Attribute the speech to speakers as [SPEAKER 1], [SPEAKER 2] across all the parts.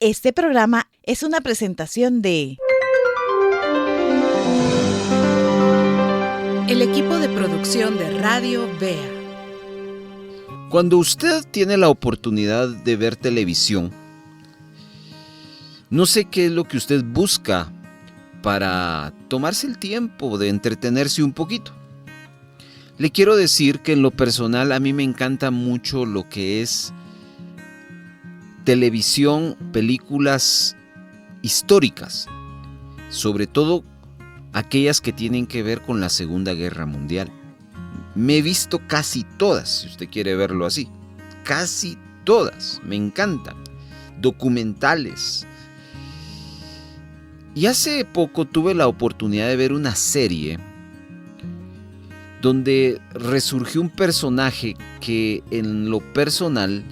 [SPEAKER 1] Este programa es una presentación de el equipo de producción de Radio Bea.
[SPEAKER 2] Cuando usted tiene la oportunidad de ver televisión, no sé qué es lo que usted busca para tomarse el tiempo de entretenerse un poquito. Le quiero decir que en lo personal a mí me encanta mucho lo que es televisión, películas históricas, sobre todo aquellas que tienen que ver con la Segunda Guerra Mundial. Me he visto casi todas, si usted quiere verlo así. Casi todas, me encantan. Documentales. Y hace poco tuve la oportunidad de ver una serie donde resurgió un personaje que en lo personal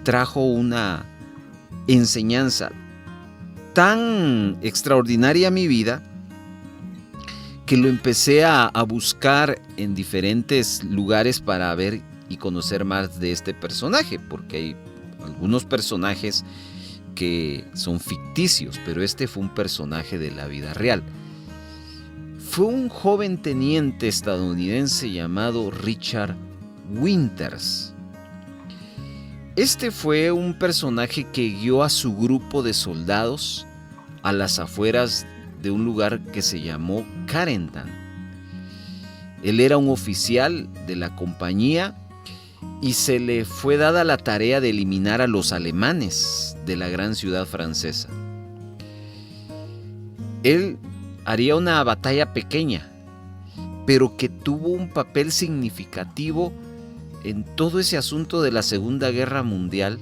[SPEAKER 2] trajo una enseñanza tan extraordinaria a mi vida que lo empecé a buscar en diferentes lugares para ver y conocer más de este personaje, porque hay algunos personajes que son ficticios, pero este fue un personaje de la vida real. Fue un joven teniente estadounidense llamado Richard Winters. Este fue un personaje que guió a su grupo de soldados a las afueras de un lugar que se llamó Carentan. Él era un oficial de la compañía y se le fue dada la tarea de eliminar a los alemanes de la gran ciudad francesa. Él haría una batalla pequeña, pero que tuvo un papel significativo en todo ese asunto de la Segunda Guerra Mundial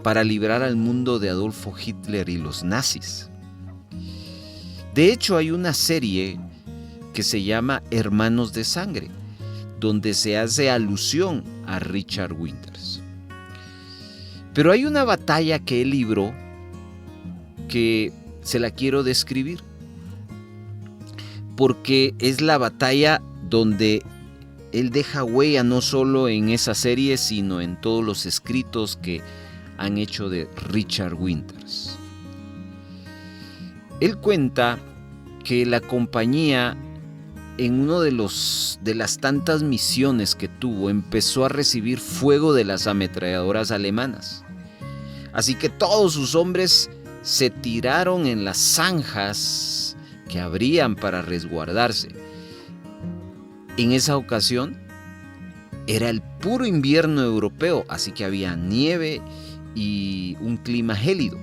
[SPEAKER 2] para librar al mundo de Adolfo Hitler y los nazis. De hecho, hay una serie que se llama Hermanos de Sangre, donde se hace alusión a Richard Winters. Pero hay una batalla que él libró que se la quiero describir, porque es la batalla donde él deja huella no solo en esa serie, sino en todos los escritos que han hecho de Richard Winters. Él cuenta que la compañía, en uno de las tantas misiones que tuvo, empezó a recibir fuego de las ametralladoras alemanas. Así que todos sus hombres se tiraron en las zanjas que abrían para resguardarse. En esa ocasión era el puro invierno europeo, así que había nieve y un clima gélido.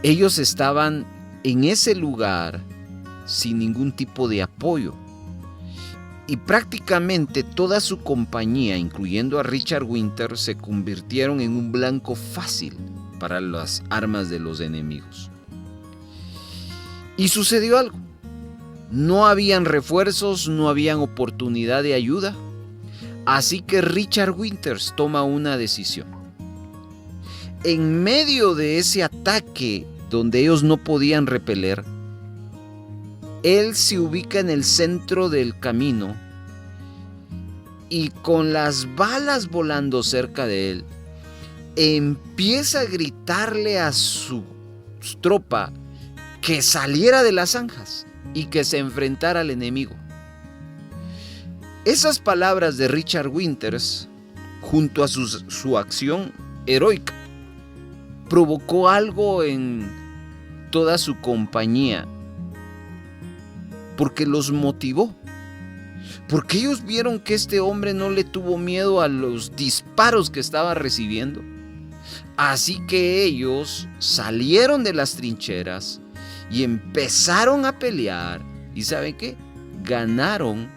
[SPEAKER 2] Ellos estaban en ese lugar sin ningún tipo de apoyo y prácticamente toda su compañía, incluyendo a Richard Winters, se convirtieron en un blanco fácil para las armas de los enemigos. Y sucedió algo. No habían refuerzos, no habían oportunidad de ayuda, así que Richard Winters toma una decisión. En medio de ese ataque donde ellos no podían repeler, él se ubica en el centro del camino y con las balas volando cerca de él, empieza a gritarle a su tropa que saliera de las zanjas y que se enfrentara al enemigo. Esas palabras de Richard Winters, junto a su acción heroica, provocó algo en toda su compañía, porque los motivó, porque ellos vieron que este hombre no le tuvo miedo a los disparos que estaba recibiendo. Así que ellos salieron de las trincheras y empezaron a pelear, y ¿saben qué? Ganaron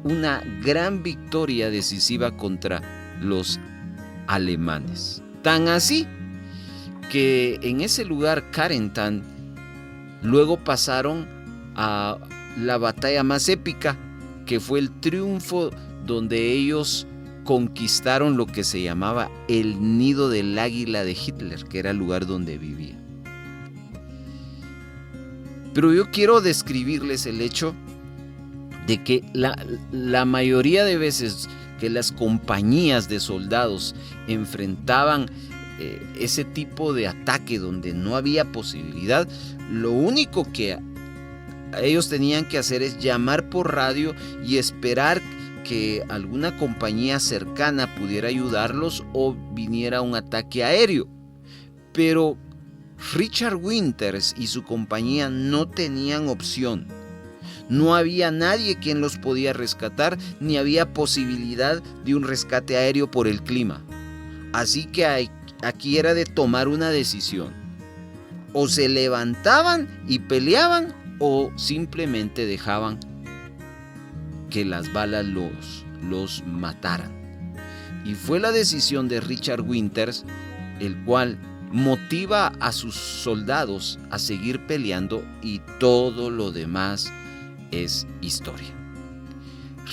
[SPEAKER 2] una gran victoria decisiva contra los alemanes. Tan así que en ese lugar, Carentan, luego pasaron a la batalla más épica, que fue el triunfo donde ellos conquistaron lo que se llamaba el nido del águila de Hitler, que era el lugar donde vivía. Pero yo quiero describirles el hecho de que la mayoría de veces que las compañías de soldados enfrentaban ese tipo de ataque donde no había posibilidad, lo único que ellos tenían que hacer es llamar por radio y esperar que alguna compañía cercana pudiera ayudarlos o viniera un ataque aéreo. Pero Richard Winters y su compañía no tenían opción. No había nadie quien los podía rescatar, ni había posibilidad de un rescate aéreo por el clima. Así que aquí era de tomar una decisión. O se levantaban y peleaban, o simplemente dejaban que las balas los mataran. Y fue la decisión de Richard Winters, el cual motiva a sus soldados a seguir peleando, y todo lo demás es historia.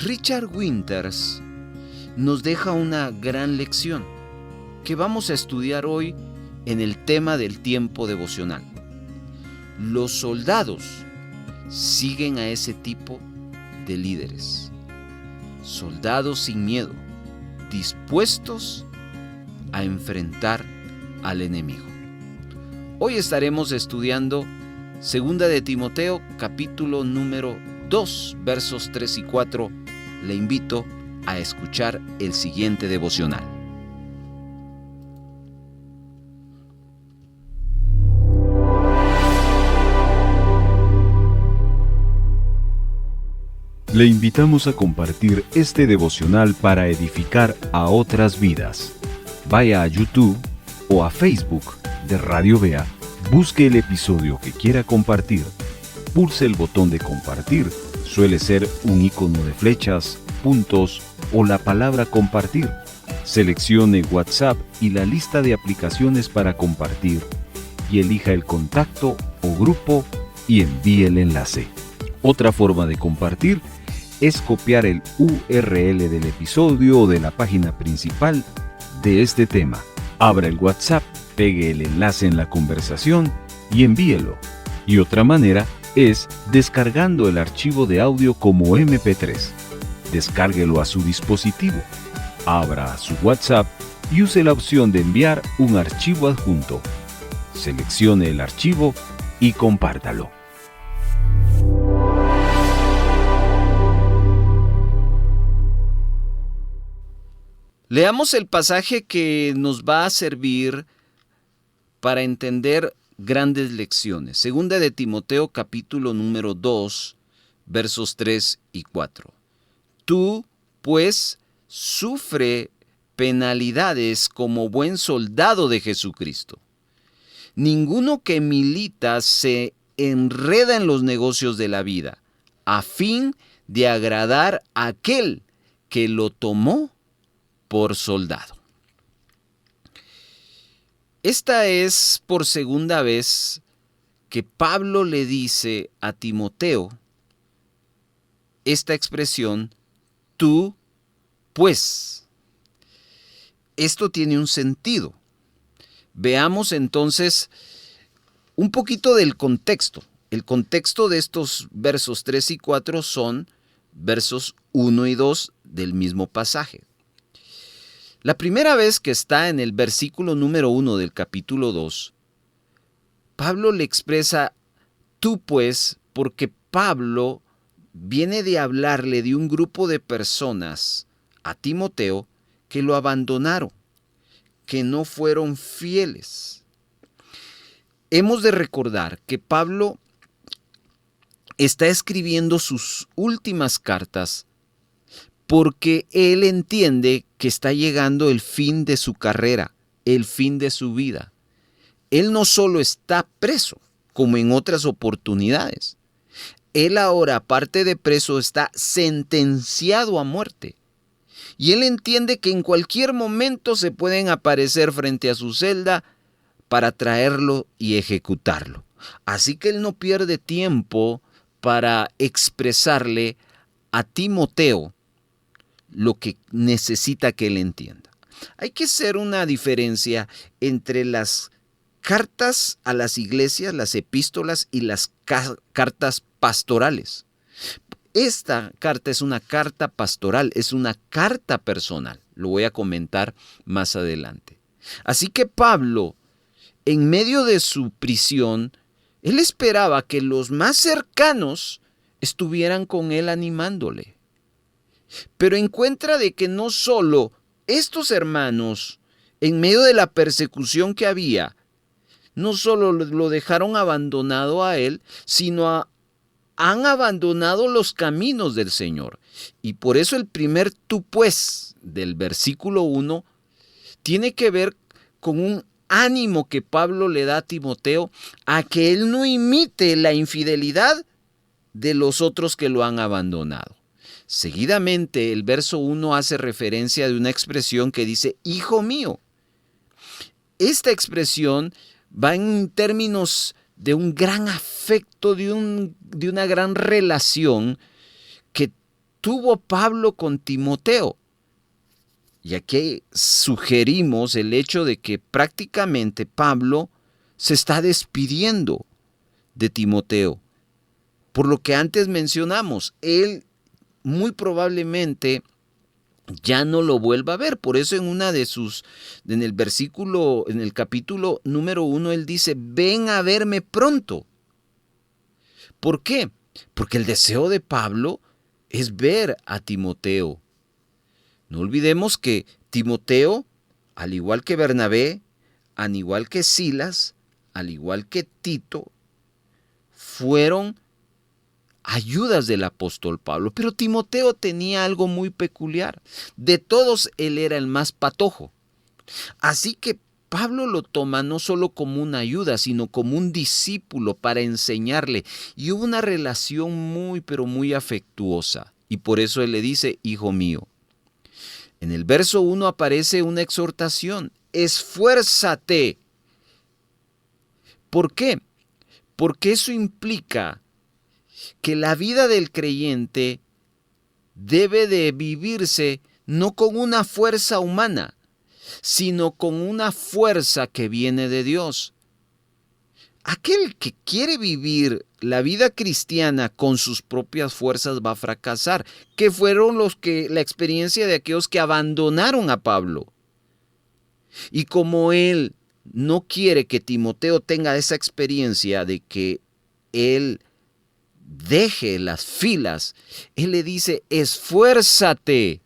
[SPEAKER 2] Richard Winters nos deja una gran lección que vamos a estudiar hoy en el tema del tiempo devocional. Los soldados siguen a ese tipo de líderes. Soldados sin miedo, dispuestos a enfrentar al enemigo. Hoy estaremos estudiando 2 de Timoteo, capítulo número 2, versos 3 y 4. Le invito a escuchar el siguiente devocional.
[SPEAKER 3] Le invitamos a compartir este devocional para edificar a otras vidas. Vaya a YouTube o a Facebook de Radio Vea, busque el episodio que quiera compartir, pulse el botón de compartir, suele ser un icono de flechas, puntos o la palabra compartir. Seleccione WhatsApp y la lista de aplicaciones para compartir y elija el contacto o grupo y envíe el enlace. Otra forma de compartir es copiar el URL del episodio o de la página principal de este tema. Abra el WhatsApp, pegue el enlace en la conversación y envíelo. Y otra manera es descargando el archivo de audio como MP3. Descárguelo a su dispositivo. Abra su WhatsApp y use la opción de enviar un archivo adjunto. Seleccione el archivo y compártalo.
[SPEAKER 2] Leamos el pasaje que nos va a servir para entender grandes lecciones. 2 de Timoteo, capítulo número 2, versos 3 y 4. Tú, pues, sufre penalidades como buen soldado de Jesucristo. Ninguno que milita se enreda en los negocios de la vida, a fin de agradar a aquel que lo tomó por soldado. Esta es por segunda vez que Pablo le dice a Timoteo esta expresión, tú, pues. Esto tiene un sentido. Veamos entonces un poquito del contexto. El contexto de estos versos 3 y 4 son versos 1 y 2 del mismo pasaje. La primera vez que está en el versículo número 1 del capítulo 2, Pablo le expresa tú pues, porque Pablo viene de hablarle de un grupo de personas a Timoteo que lo abandonaron, que no fueron fieles. Hemos de recordar que Pablo está escribiendo sus últimas cartas porque él entiende que está llegando el fin de su carrera, el fin de su vida. Él no solo está preso, como en otras oportunidades. Él ahora, aparte de preso, está sentenciado a muerte. Y él entiende que en cualquier momento se pueden aparecer frente a su celda para traerlo y ejecutarlo. Así que él no pierde tiempo para expresarle a Timoteo lo que necesita que él entienda. Hay que hacer una diferencia entre las cartas a las iglesias, las epístolas y las cartas pastorales. esta carta es una carta pastoral, es una carta personal. Lo voy a comentar más adelante. Así que Pablo, en medio de su prisión, él esperaba que los más cercanos estuvieran con él animándole. Pero encuentra de que no solo estos hermanos, en medio de la persecución que había, no solo lo dejaron abandonado a él, sino han abandonado los caminos del Señor. Y por eso el primer tú pues del versículo 1 tiene que ver con un ánimo que Pablo le da a Timoteo a que él no imite la infidelidad de los otros que lo han abandonado. Seguidamente, el verso 1 hace referencia de una expresión que dice, hijo mío. Esta expresión va en términos de un gran afecto, de una gran relación que tuvo Pablo con Timoteo. Y aquí sugerimos el hecho de que prácticamente Pablo se está despidiendo de Timoteo. Por lo que antes mencionamos, él muy probablemente ya no lo vuelva a ver. Por eso en el capítulo número 1, él dice, ven a verme pronto. ¿Por qué? Porque el deseo de Pablo es ver a Timoteo. No olvidemos que Timoteo, al igual que Bernabé, al igual que Silas, al igual que Tito, fueron ayudas del apóstol Pablo. Pero Timoteo tenía algo muy peculiar. De todos, él era el más patojo. Así que Pablo lo toma no solo como una ayuda, sino como un discípulo para enseñarle. Y hubo una relación muy, pero muy afectuosa. Y por eso él le dice, hijo mío. En el verso 1 aparece una exhortación, esfuérzate. ¿Por qué? Porque eso implica que la vida del creyente debe de vivirse no con una fuerza humana, sino con una fuerza que viene de Dios. Aquel que quiere vivir la vida cristiana con sus propias fuerzas va a fracasar, que fueron la experiencia de aquellos que abandonaron a Pablo. Y como él no quiere que Timoteo tenga esa experiencia de que él deje las filas, él le dice, esfuérzate.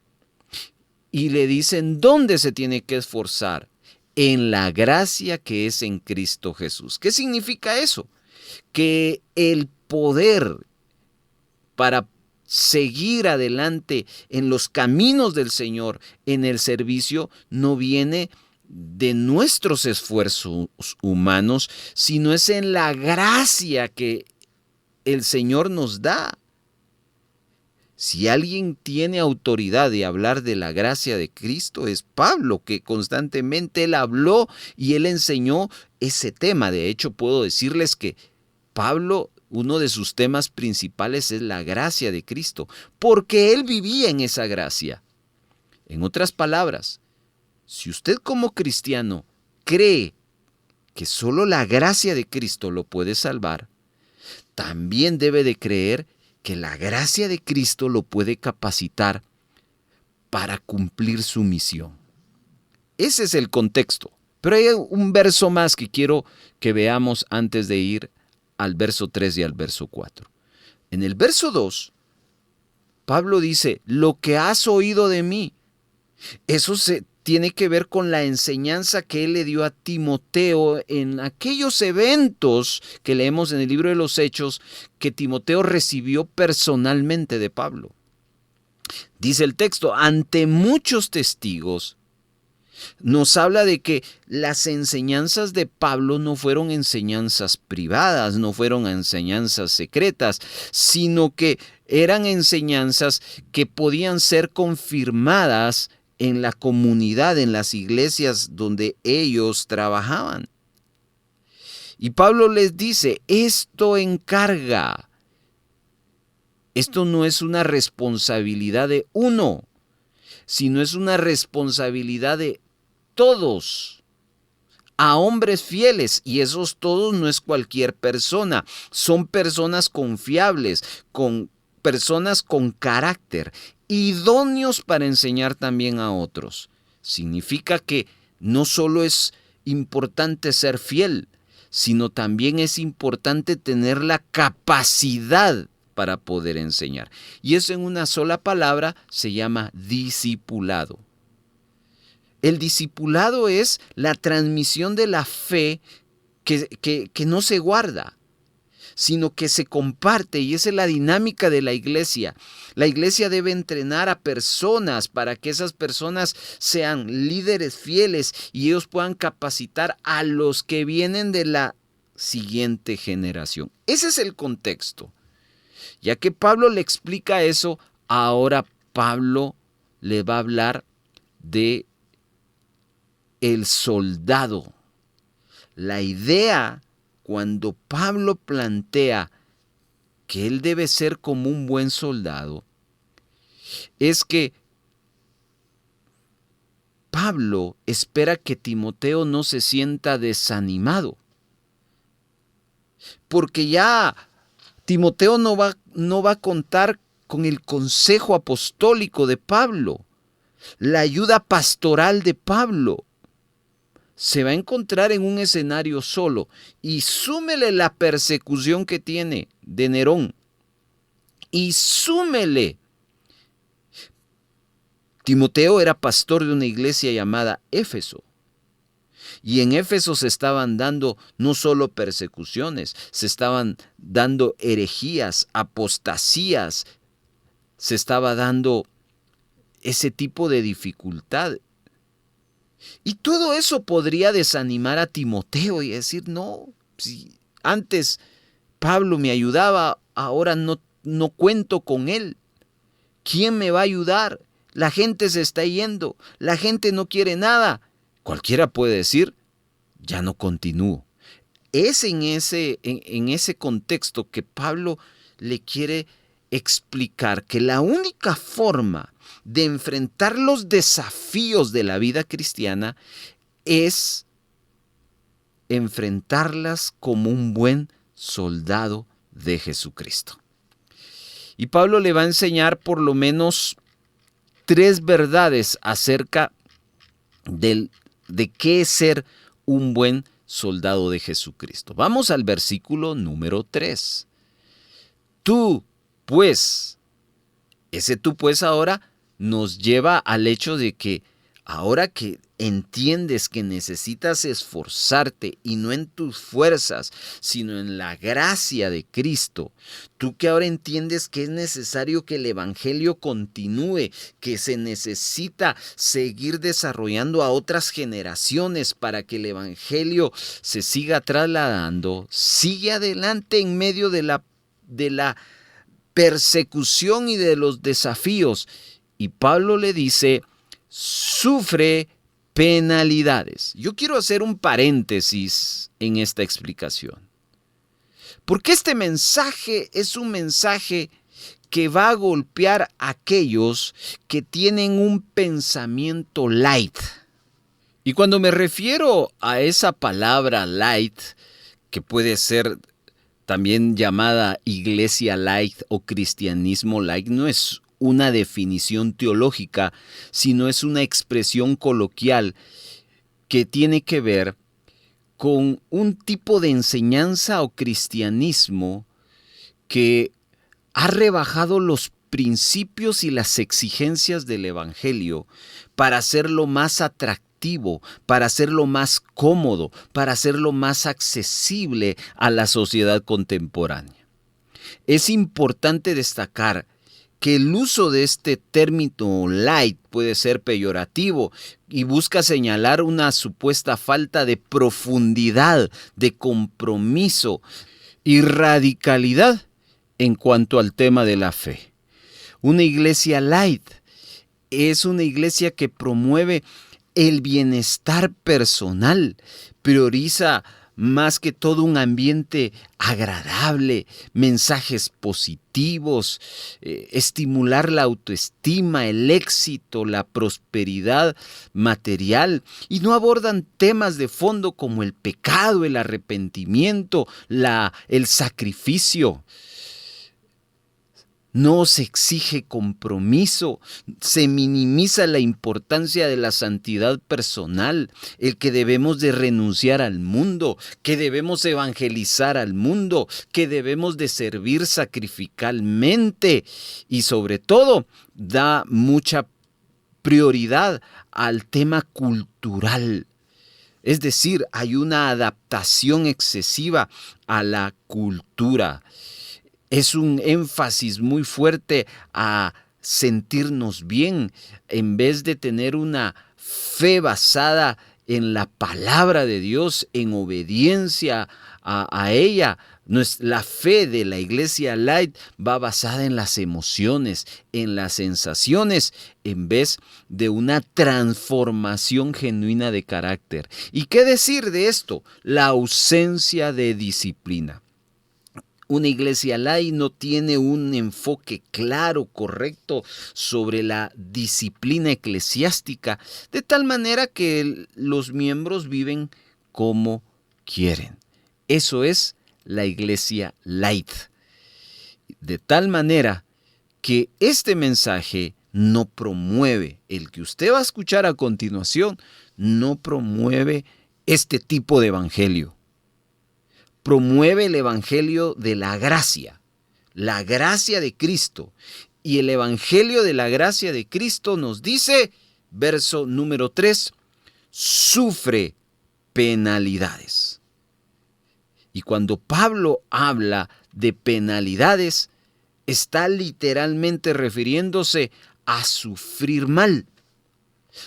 [SPEAKER 2] Y le dice, ¿en dónde se tiene que esforzar? En la gracia que es en Cristo Jesús. ¿Qué significa eso? Que el poder para seguir adelante en los caminos del Señor, en el servicio, no viene de nuestros esfuerzos humanos, sino es en la gracia que el Señor nos da. Si alguien tiene autoridad de hablar de la gracia de Cristo, es Pablo, que constantemente él habló y él enseñó ese tema. De hecho, puedo decirles que Pablo, uno de sus temas principales es la gracia de Cristo, porque él vivía en esa gracia. En otras palabras, si usted como cristiano cree que solo la gracia de Cristo lo puede salvar, también debe de creer que la gracia de Cristo lo puede capacitar para cumplir su misión. Ese es el contexto. Pero hay un verso más que quiero que veamos antes de ir al verso 3 y al verso 4. En el verso 2, Pablo dice, lo que has oído de mí. Eso tiene que ver con la enseñanza que él le dio a Timoteo en aquellos eventos que leemos en el libro de los Hechos que Timoteo recibió personalmente de Pablo. Dice el texto, ante muchos testigos, nos habla de que las enseñanzas de Pablo no fueron enseñanzas privadas, no fueron enseñanzas secretas, sino que eran enseñanzas que podían ser confirmadas en la comunidad, en las iglesias donde ellos trabajaban. Y Pablo les dice, esto encarga. Esto no es una responsabilidad de uno, sino es una responsabilidad de todos, a hombres fieles, y esos todos no es cualquier persona, son personas confiables, con personas con carácter, idóneos para enseñar también a otros. Significa que no solo es importante ser fiel, sino también es importante tener la capacidad para poder enseñar. Y eso en una sola palabra se llama discipulado. El discipulado es la transmisión de la fe que no se guarda, sino que se comparte, y esa es la dinámica de la iglesia. La iglesia debe entrenar a personas para que esas personas sean líderes fieles y ellos puedan capacitar a los que vienen de la siguiente generación. Ese es el contexto. Ya que Pablo le explica eso, ahora Pablo le va a hablar de el soldado. La idea, cuando Pablo plantea que él debe ser como un buen soldado, es que Pablo espera que Timoteo no se sienta desanimado, porque ya Timoteo no va a contar con el consejo apostólico de Pablo, la ayuda pastoral de Pablo. Se va a encontrar en un escenario solo, y súmele la persecución que tiene de Nerón, y súmele. Timoteo era pastor de una iglesia llamada Éfeso, y en Éfeso se estaban dando no solo persecuciones, se estaban dando herejías, apostasías, se estaba dando ese tipo de dificultad. Y todo eso podría desanimar a Timoteo y decir, no, si antes Pablo me ayudaba, ahora no cuento con él. ¿Quién me va a ayudar? La gente se está yendo, la gente no quiere nada. Cualquiera puede decir, ya no continúo. Es en ese contexto que Pablo le quiere explicar que la única forma de enfrentar los desafíos de la vida cristiana es enfrentarlas como un buen soldado de Jesucristo. Y Pablo le va a enseñar por lo menos 3 verdades acerca de qué es ser un buen soldado de Jesucristo. Vamos al versículo número 3. Tú, pues, ese tú, pues, ahora nos lleva al hecho de que ahora que entiendes que necesitas esforzarte y no en tus fuerzas, sino en la gracia de Cristo, tú que ahora entiendes que es necesario que el evangelio continúe, que se necesita seguir desarrollando a otras generaciones para que el evangelio se siga trasladando, sigue adelante en medio de la persecución y de los desafíos. Y Pablo le dice, sufre penalidades. Yo quiero hacer un paréntesis en esta explicación, porque este mensaje es un mensaje que va a golpear a aquellos que tienen un pensamiento light. Y cuando me refiero a esa palabra light, que puede ser también llamada iglesia light o cristianismo light, no es una definición teológica, sino es una expresión coloquial que tiene que ver con un tipo de enseñanza o cristianismo que ha rebajado los principios y las exigencias del evangelio para hacerlo más atractivo, para hacerlo más cómodo, para hacerlo más accesible a la sociedad contemporánea. Es importante destacar que el uso de este término light puede ser peyorativo y busca señalar una supuesta falta de profundidad, de compromiso y radicalidad en cuanto al tema de la fe. Una iglesia light es una iglesia que promueve el bienestar personal, prioriza más que todo un ambiente agradable, mensajes positivos, estimular la autoestima, el éxito, la prosperidad material, y no abordan temas de fondo como el pecado, el arrepentimiento, el sacrificio. No se exige compromiso, se minimiza la importancia de la santidad personal, el que debemos de renunciar al mundo, que debemos evangelizar al mundo, que debemos de servir sacrificalmente y sobre todo da mucha prioridad al tema cultural. Es decir, hay una adaptación excesiva a la cultura. Es un énfasis muy fuerte a sentirnos bien en vez de tener una fe basada en la palabra de Dios, en obediencia a ella. La fe de la Iglesia Light va basada en las emociones, en las sensaciones, en vez de una transformación genuina de carácter. ¿Y qué decir de esto? La ausencia de disciplina. Una iglesia light no tiene un enfoque claro, correcto sobre la disciplina eclesiástica, de tal manera que los miembros viven como quieren. Eso es la iglesia light. De tal manera que este mensaje no promueve, el que usted va a escuchar a continuación, no promueve este tipo de evangelio. Promueve el evangelio de la gracia de Cristo. Y el evangelio de la gracia de Cristo nos dice, verso número 3, sufre penalidades. Y cuando Pablo habla de penalidades, está literalmente refiriéndose a sufrir mal.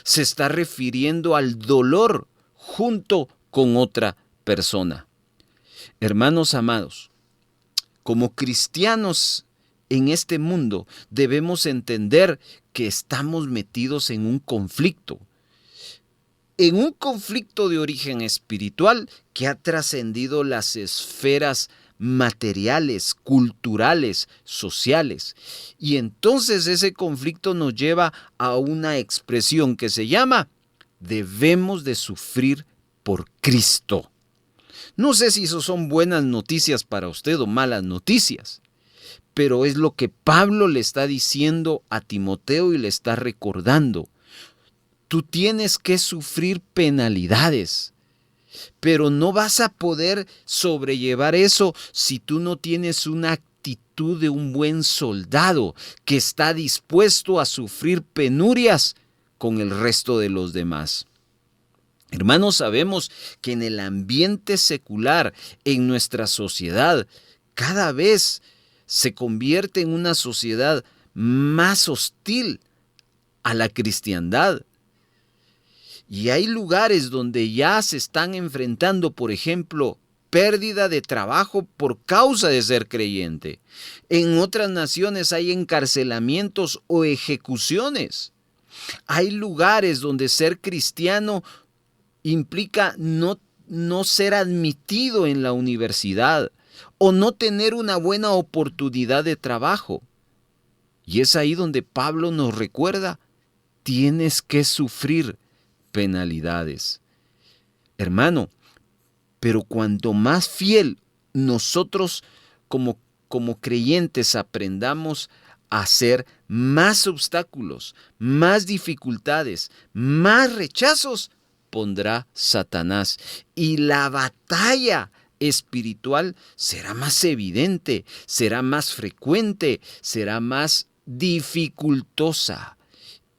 [SPEAKER 2] Se está refiriendo al dolor junto con otra persona. Hermanos amados, como cristianos en este mundo debemos entender que estamos metidos en un conflicto de origen espiritual que ha trascendido las esferas materiales, culturales, sociales. Y entonces ese conflicto nos lleva a una expresión que se llama: debemos de sufrir por Cristo. No sé si eso son buenas noticias para usted o malas noticias, pero es lo que Pablo le está diciendo a Timoteo y le está recordando. Tú tienes que sufrir penalidades, pero no vas a poder sobrellevar eso si tú no tienes una actitud de un buen soldado que está dispuesto a sufrir penurias con el resto de los demás. Hermanos, sabemos que en el ambiente secular, en nuestra sociedad, cada vez se convierte en una sociedad más hostil a la cristiandad. Y hay lugares donde ya se están enfrentando, por ejemplo, pérdida de trabajo por causa de ser creyente. En otras naciones hay encarcelamientos o ejecuciones. Hay lugares donde ser cristiano implica no ser admitido en la universidad o no tener una buena oportunidad de trabajo. Y es ahí donde Pablo nos recuerda, tienes que sufrir penalidades. Hermano, pero cuanto más fiel nosotros como creyentes aprendamos a hacer, más obstáculos, más dificultades, más rechazos pondrá Satanás, y la batalla espiritual será más evidente, será más frecuente, será más dificultosa.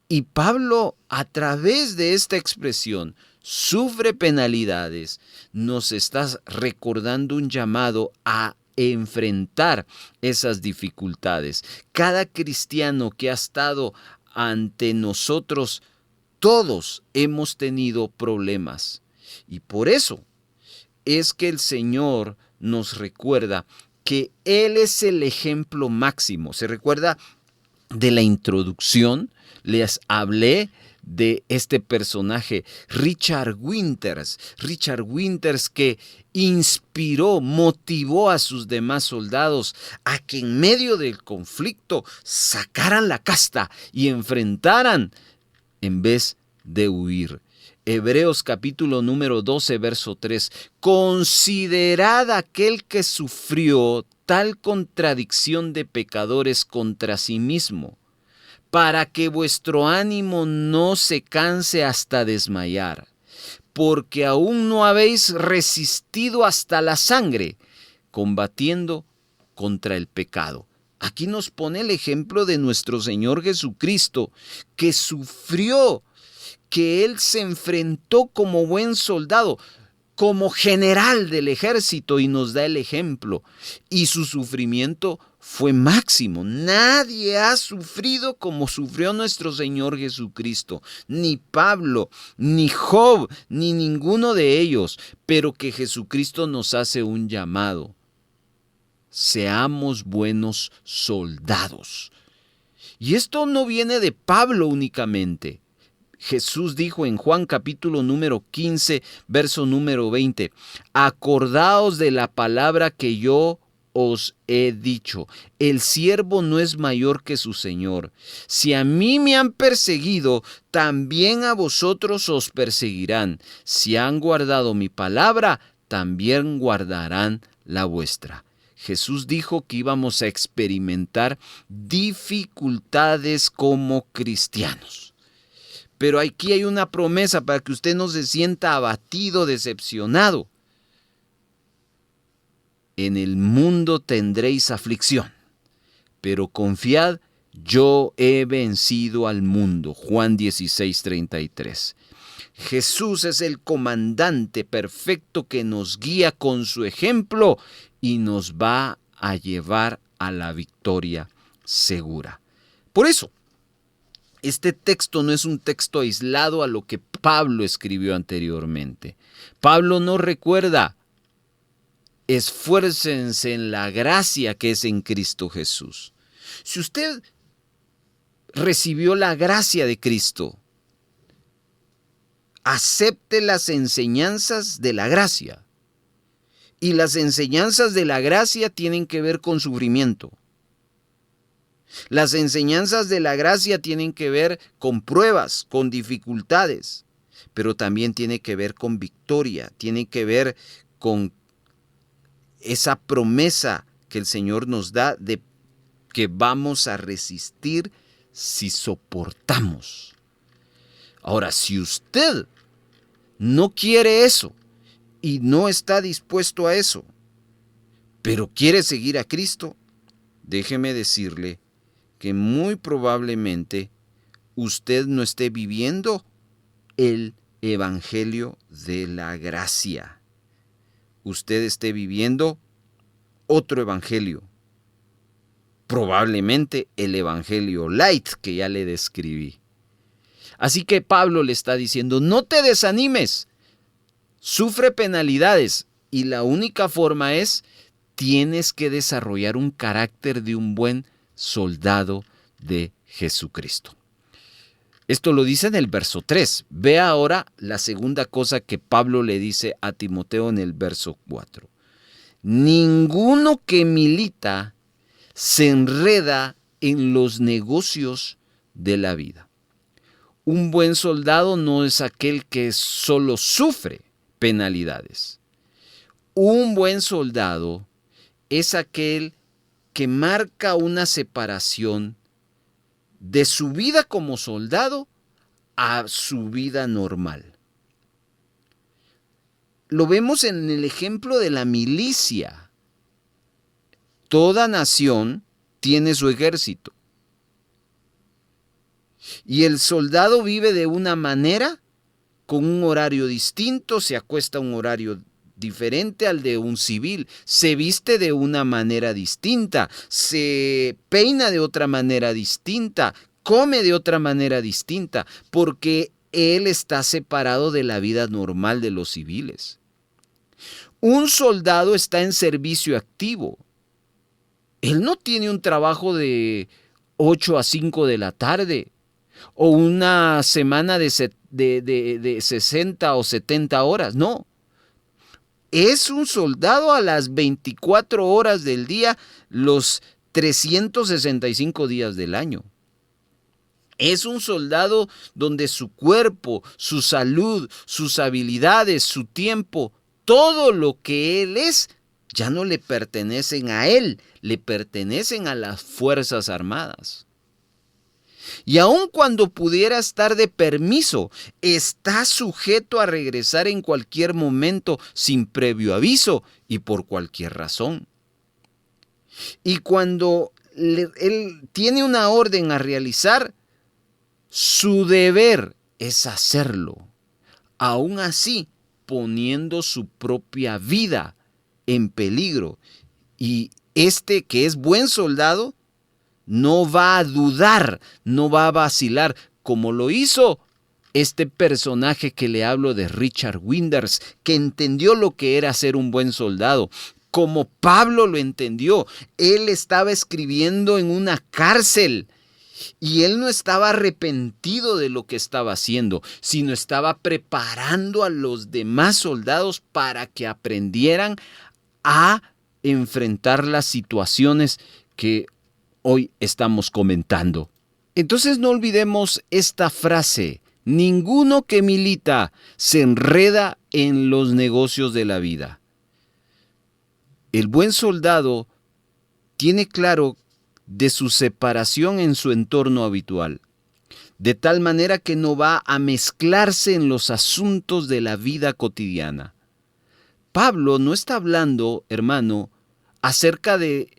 [SPEAKER 2] Y Pablo, a través de esta expresión, sufre penalidades, nos está recordando un llamado a enfrentar esas dificultades. Cada cristiano que ha estado ante nosotros, todos hemos tenido problemas. Y por eso es que el Señor nos recuerda que Él es el ejemplo máximo. ¿Se recuerda de la introducción? Les hablé de este personaje, Richard Winters. Richard Winters, que inspiró, motivó a sus demás soldados a que en medio del conflicto sacaran la casta y enfrentaran en vez de huir. Hebreos capítulo número 12, verso 3. Considerad aquel que sufrió total contradicción de pecadores contra sí mismo, para que vuestro ánimo no se canse hasta desmayar, porque aún no habéis resistido hasta la sangre, combatiendo contra el pecado. Aquí nos pone el ejemplo de nuestro Señor Jesucristo, que sufrió, que Él se enfrentó como buen soldado, como general del ejército, y nos da el ejemplo. Y su sufrimiento fue máximo. Nadie ha sufrido como sufrió nuestro Señor Jesucristo. Ni Pablo, ni Job, ni ninguno de ellos. Pero que Jesucristo nos hace un llamado. Seamos buenos soldados. Y esto no viene de Pablo únicamente. Jesús dijo en Juan capítulo número 15, verso número 20, acordaos de la palabra que yo os he dicho, el siervo no es mayor que su Señor. Si a mí me han perseguido, también a vosotros os perseguirán. Si han guardado mi palabra, también guardarán la vuestra. Jesús dijo que íbamos a experimentar dificultades como cristianos. Pero aquí hay una promesa para que usted no se sienta abatido, decepcionado. En el mundo tendréis aflicción, pero confiad, yo he vencido al mundo. Juan 16:33. Jesús es el comandante perfecto que nos guía con su ejemplo y nos va a llevar a la victoria segura. Por eso, este texto no es un texto aislado a lo que Pablo escribió anteriormente. Pablo nos recuerda: esfuércense en la gracia que es en Cristo Jesús. Si usted recibió la gracia de Cristo, acepte las enseñanzas de la gracia. Y las enseñanzas de la gracia tienen que ver con sufrimiento. Las enseñanzas de la gracia tienen que ver con pruebas, con dificultades, pero también tiene que ver con victoria, tiene que ver con esa promesa que el Señor nos da de que vamos a resistir si soportamos. Ahora, si usted no quiere eso y no está dispuesto a eso, pero quiere seguir a Cristo, déjeme decirle que muy probablemente usted no esté viviendo el evangelio de la gracia. Usted esté viviendo otro evangelio. Probablemente el evangelio light que ya le describí. Así que Pablo le está diciendo: no te desanimes, sufre penalidades, y la única forma es: tienes que desarrollar un carácter de un buen soldado de Jesucristo. Esto lo dice en el verso 3. Ve ahora la segunda cosa que Pablo le dice a Timoteo en el verso 4. Ninguno que milita se enreda en los negocios de la vida. Un buen soldado no es aquel que solo sufre penalidades. Un buen soldado es aquel que marca una separación de su vida como soldado a su vida normal. Lo vemos en el ejemplo de la milicia. Toda nación tiene su ejército. Y el soldado vive de una manera, con un horario distinto, se acuesta a un horario diferente al de un civil, se viste de una manera distinta, se peina de otra manera distinta, come de otra manera distinta, porque él está separado de la vida normal de los civiles. Un soldado está en servicio activo. Él no tiene un trabajo de 8 a 5 de la tarde o una semana de 60 o 70 horas, no. Es un soldado a las 24 horas del día, los 365 días del año. Es un soldado donde su cuerpo, su salud, sus habilidades, su tiempo, todo lo que él es, ya no le pertenecen a él, le pertenecen a las Fuerzas Armadas. Y aun cuando pudiera estar de permiso, está sujeto a regresar en cualquier momento sin previo aviso y por cualquier razón. Y cuando él tiene una orden a realizar, su deber es hacerlo, aún así poniendo su propia vida en peligro. Y este que es buen soldado no va a dudar, no va a vacilar, como lo hizo este personaje que le hablo de Richard Winters, que entendió lo que era ser un buen soldado. Como Pablo lo entendió, él estaba escribiendo en una cárcel y él no estaba arrepentido de lo que estaba haciendo, sino estaba preparando a los demás soldados para que aprendieran a enfrentar las situaciones que hoy estamos comentando. Entonces no olvidemos esta frase: ninguno que milita se enreda en los negocios de la vida. El buen soldado tiene claro de su separación en su entorno habitual, de tal manera que no va a mezclarse en los asuntos de la vida cotidiana. Pablo no está hablando, hermano, acerca de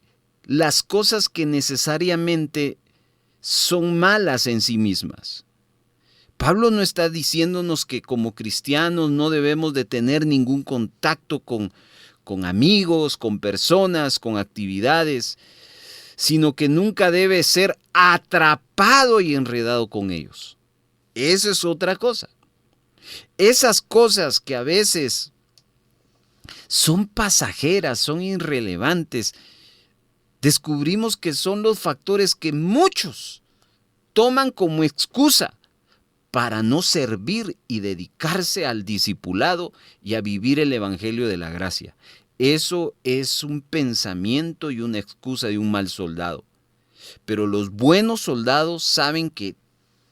[SPEAKER 2] las cosas que necesariamente son malas en sí mismas. Pablo no está diciéndonos que como cristianos no debemos de tener ningún contacto con amigos, con personas, con actividades, sino que nunca debe ser atrapado y enredado con ellos. Eso es otra cosa. Esas cosas que a veces son pasajeras, son irrelevantes, descubrimos que son los factores que muchos toman como excusa para no servir y dedicarse al discipulado y a vivir el evangelio de la gracia. Eso es un pensamiento y una excusa de un mal soldado. Pero los buenos soldados saben que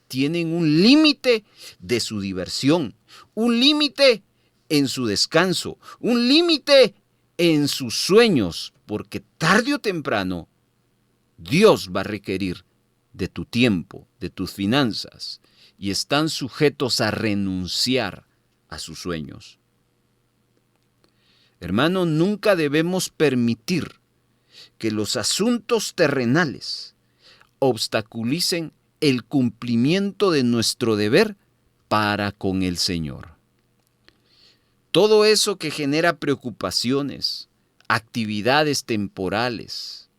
[SPEAKER 2] tienen un límite de su diversión, un límite en su descanso, un límite en sus sueños, porque tarde o temprano Dios va a requerir de tu tiempo, de tus finanzas, y están sujetos a renunciar a sus sueños. Hermano, nunca debemos permitir que los asuntos terrenales obstaculicen el cumplimiento de nuestro deber para con el Señor. Todo eso que genera preocupaciones, actividades temporales,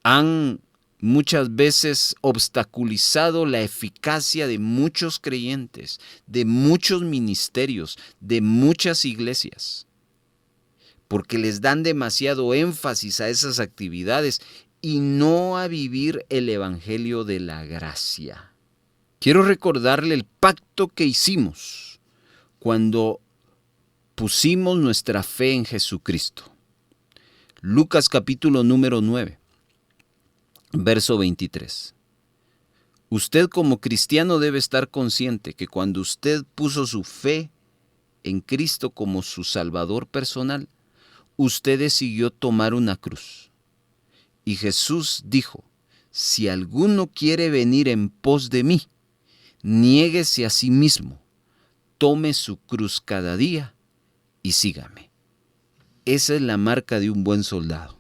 [SPEAKER 2] han muchas veces obstaculizado la eficacia de muchos creyentes, de muchos ministerios, de muchas iglesias, porque les dan demasiado énfasis a esas actividades y no a vivir el evangelio de la gracia. Quiero recordarle el pacto que hicimos cuando pusimos nuestra fe en Jesucristo. Lucas capítulo número 9. Verso 23. Usted como cristiano debe estar consciente que cuando usted puso su fe en Cristo como su Salvador personal, usted decidió tomar una cruz. Y Jesús dijo: si alguno quiere venir en pos de mí, niéguese a sí mismo, tome su cruz cada día y sígame. Esa es la marca de un buen soldado.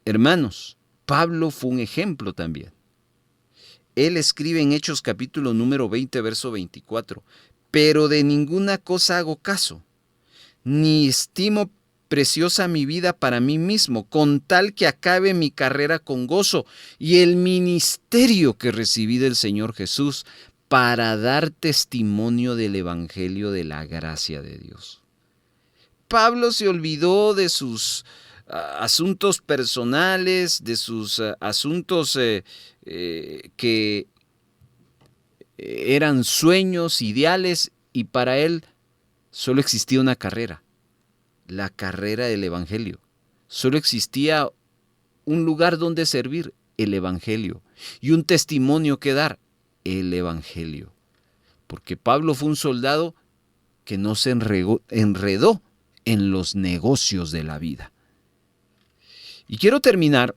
[SPEAKER 2] Hermanos, Pablo fue un ejemplo también. Él escribe en Hechos capítulo número 20, verso 24, pero de ninguna cosa hago caso, ni estimo preciosa mi vida para mí mismo, con tal que acabe mi carrera con gozo y el ministerio que recibí del Señor Jesús para dar testimonio del evangelio de la gracia de Dios. Pablo se olvidó de sus asuntos personales, de sus asuntos que eran sueños, ideales, y para él solo existía una carrera, la carrera del evangelio. Solo existía un lugar donde servir, el evangelio, y un testimonio que dar, el evangelio. Porque Pablo fue un soldado que no se enredó en los negocios de la vida. Y quiero terminar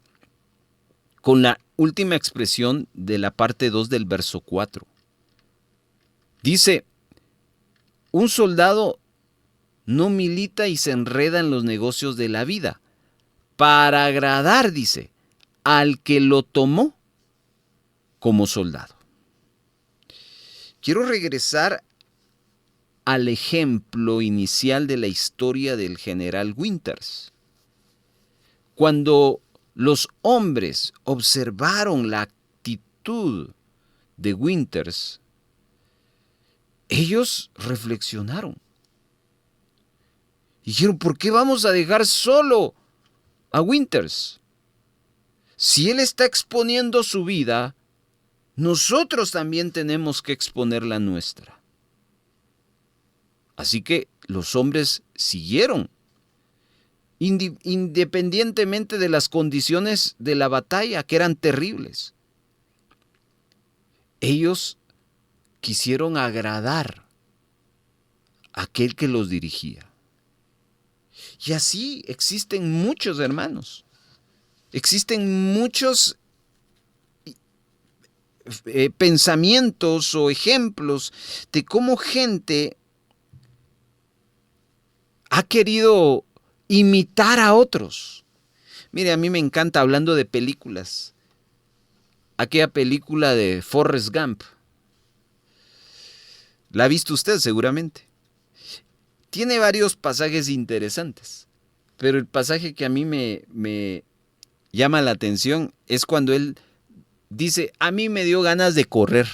[SPEAKER 2] con la última expresión de la parte 2 del verso 4. Dice, un soldado no milita y se enreda en los negocios de la vida para agradar, dice, al que lo tomó como soldado. Quiero regresar al ejemplo inicial de la historia del general Winters. Cuando los hombres observaron la actitud de Winters, ellos reflexionaron. Dijeron, ¿por qué vamos a dejar solo a Winters? Si él está exponiendo su vida, nosotros también tenemos que exponer la nuestra. Así que los hombres siguieron, independientemente de las condiciones de la batalla, que eran terribles. Ellos quisieron agradar a aquel que los dirigía. Y así existen muchos hermanos. Existen muchos pensamientos o ejemplos de cómo gente ha querido imitar a otros. Mire, a mí me encanta, hablando de películas, aquella película de Forrest Gump. La ha visto usted seguramente. Tiene varios pasajes interesantes, pero el pasaje que a mí me llama la atención es cuando él dice, a mí me dio ganas de correr,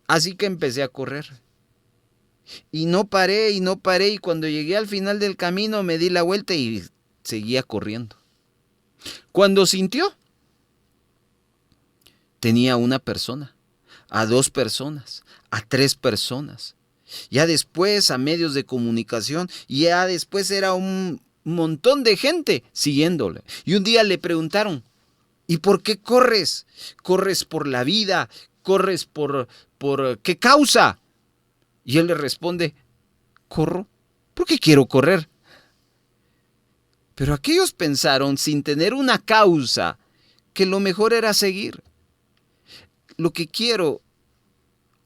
[SPEAKER 2] así que empecé a correr. Y no paré, y cuando llegué al final del camino me di la vuelta y seguía corriendo. Cuando sintió, tenía una persona, a 2 personas, a 3 personas. Ya después a medios de comunicación, y ya después era un montón de gente siguiéndole. Y un día le preguntaron, ¿y por qué corres? ¿Corres por la vida? ¿Corres por qué causa? Y él le responde, corro porque quiero correr. Pero aquellos pensaron, sin tener una causa, que lo mejor era seguir. Lo que quiero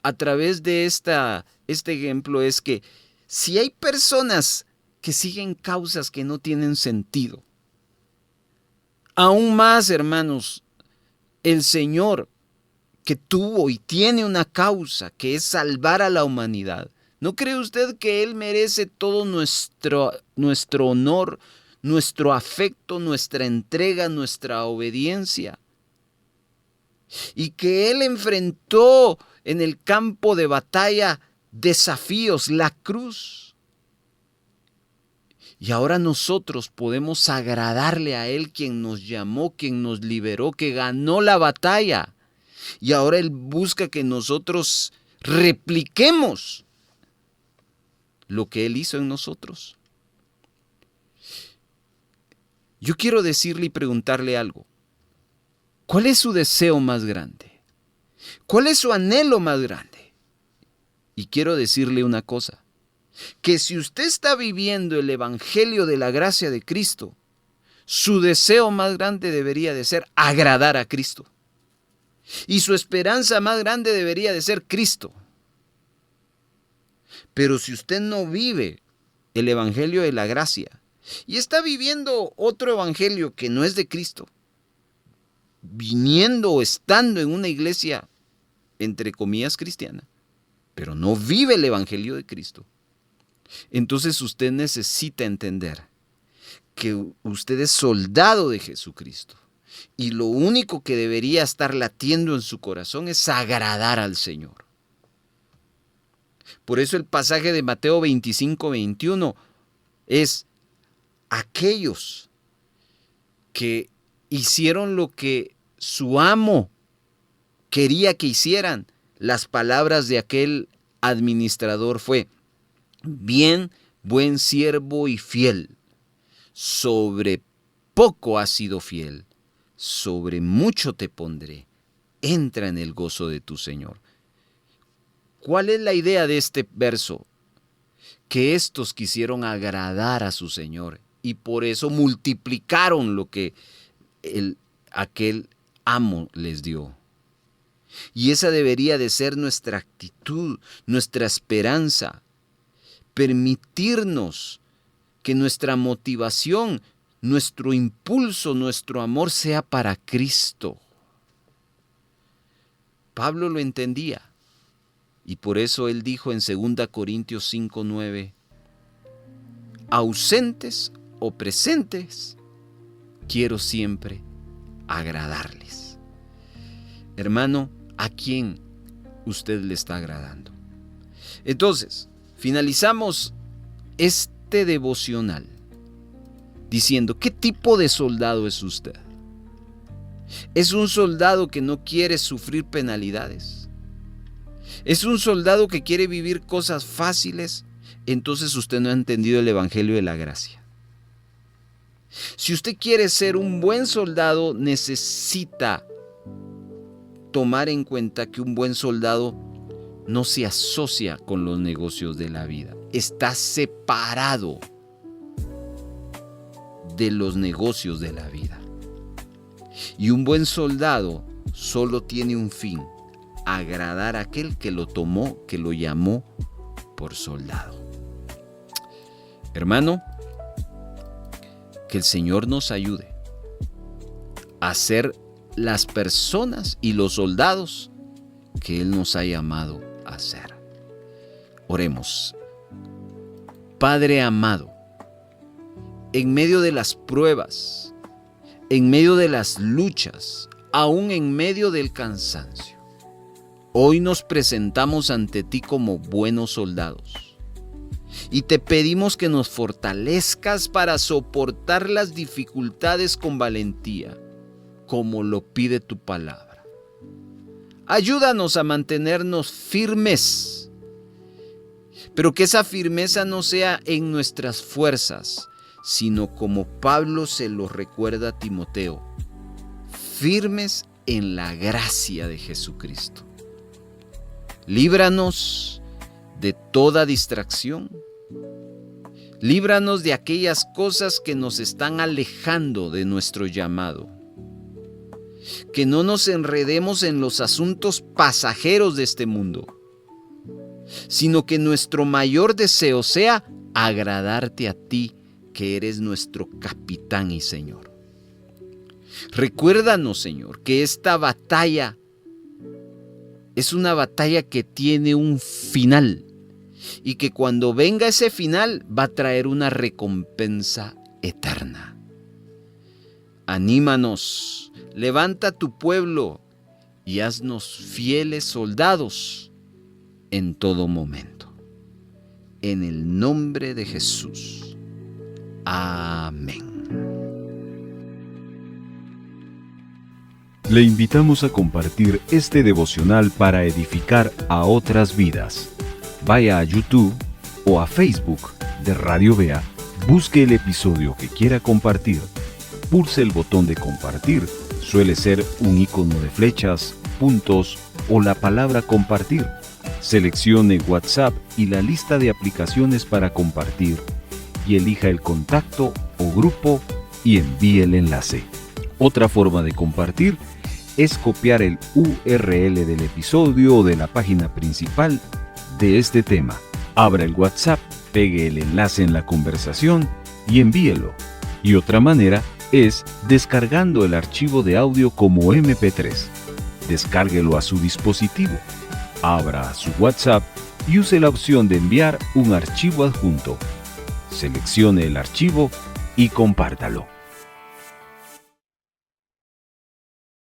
[SPEAKER 2] a través de este ejemplo es que si hay personas que siguen causas que no tienen sentido, aún más, hermanos, el Señor que tuvo y tiene una causa que es salvar a la humanidad, ¿no cree usted que Él merece todo nuestro honor, nuestro afecto, nuestra entrega, nuestra obediencia? Y que Él enfrentó en el campo de batalla desafíos, la cruz. Y ahora nosotros podemos agradarle a Él, quien nos llamó, quien nos liberó, que ganó la batalla. Y ahora Él busca que nosotros repliquemos lo que Él hizo en nosotros. Yo quiero decirle y preguntarle algo. ¿Cuál es su deseo más grande? ¿Cuál es su anhelo más grande? Y quiero decirle una cosa, que si usted está viviendo el evangelio de la gracia de Cristo, su deseo más grande debería de ser agradar a Cristo. Y su esperanza más grande debería de ser Cristo. Pero si usted no vive el evangelio de la gracia y está viviendo otro evangelio que no es de Cristo, viniendo o estando en una iglesia, entre comillas, cristiana, pero no vive el evangelio de Cristo, entonces usted necesita entender que usted es soldado de Jesucristo y lo único que debería estar latiendo en su corazón es agradar al Señor. Por eso el pasaje de Mateo 25-21 es aquellos que hicieron lo que su amo quería que hicieran. Las palabras de aquel administrador fue: bien, buen siervo y fiel, sobre poco has sido fiel, sobre mucho te pondré, entra en el gozo de tu Señor. ¿Cuál es la idea de este verso? que estos quisieron agradar a su Señor y por eso multiplicaron lo que aquel amo les dio. Y esa debería de ser nuestra actitud, nuestra esperanza. Permitirnos que nuestra motivación, nuestro impulso, nuestro amor sea para Cristo. Pablo lo entendía y por eso él dijo en 2 Corintios 5:9, ausentes o presentes, quiero siempre agradarles. Hermano, ¿a quién usted le está agradando? Entonces, finalizamos este devocional diciendo, ¿qué tipo de soldado es usted? ¿Es un soldado que no quiere sufrir penalidades? ¿Es un soldado que quiere vivir cosas fáciles? Entonces usted no ha entendido el Evangelio de la gracia. Si usted quiere ser un buen soldado, necesita tomar en cuenta que un buen soldado no se asocia con los negocios de la vida. Está separado de los negocios de la vida. Y un buen soldado solo tiene un fin: agradar a aquel que lo tomó, que lo llamó por soldado. Hermano, que el Señor nos ayude a ser las personas y los soldados que Él nos ha llamado a ser. Oremos. Padre amado, en medio de las pruebas, en medio de las luchas, aún en medio del cansancio, hoy nos presentamos ante ti como buenos soldados y te pedimos que nos fortalezcas para soportar las dificultades con valentía, como lo pide tu palabra. Ayúdanos a mantenernos firmes, pero que esa firmeza no sea en nuestras fuerzas, sino como Pablo se lo recuerda a Timoteo, firmes en la gracia de Jesucristo. Líbranos de toda distracción. Líbranos de aquellas cosas que nos están alejando de nuestro llamado. Que no nos enredemos en los asuntos pasajeros de este mundo, sino que nuestro mayor deseo sea agradarte a ti, que eres nuestro capitán y Señor. Recuérdanos, Señor, que esta batalla es una batalla que tiene un final y que cuando venga ese final va a traer una recompensa eterna. Anímanos, levanta tu pueblo y haznos fieles soldados en todo momento. En el nombre de Jesús. Amén.
[SPEAKER 3] Le invitamos a compartir este devocional para edificar a otras vidas. Vaya a YouTube o a Facebook de Radio Vea, busque el episodio que quiera compartir, pulse el botón de compartir, suele ser un icono de flechas, puntos o la palabra compartir. Seleccione WhatsApp y la lista de aplicaciones para compartir y elija el contacto o grupo y envíe el enlace. Otra forma de compartir es copiar el URL del episodio o de la página principal de este tema. Abra el WhatsApp, pegue el enlace en la conversación y envíelo. Y otra manera es descargando el archivo de audio como MP3. Descárguelo a su dispositivo. Abra su WhatsApp y use la opción de enviar un archivo adjunto. Seleccione el archivo y compártalo.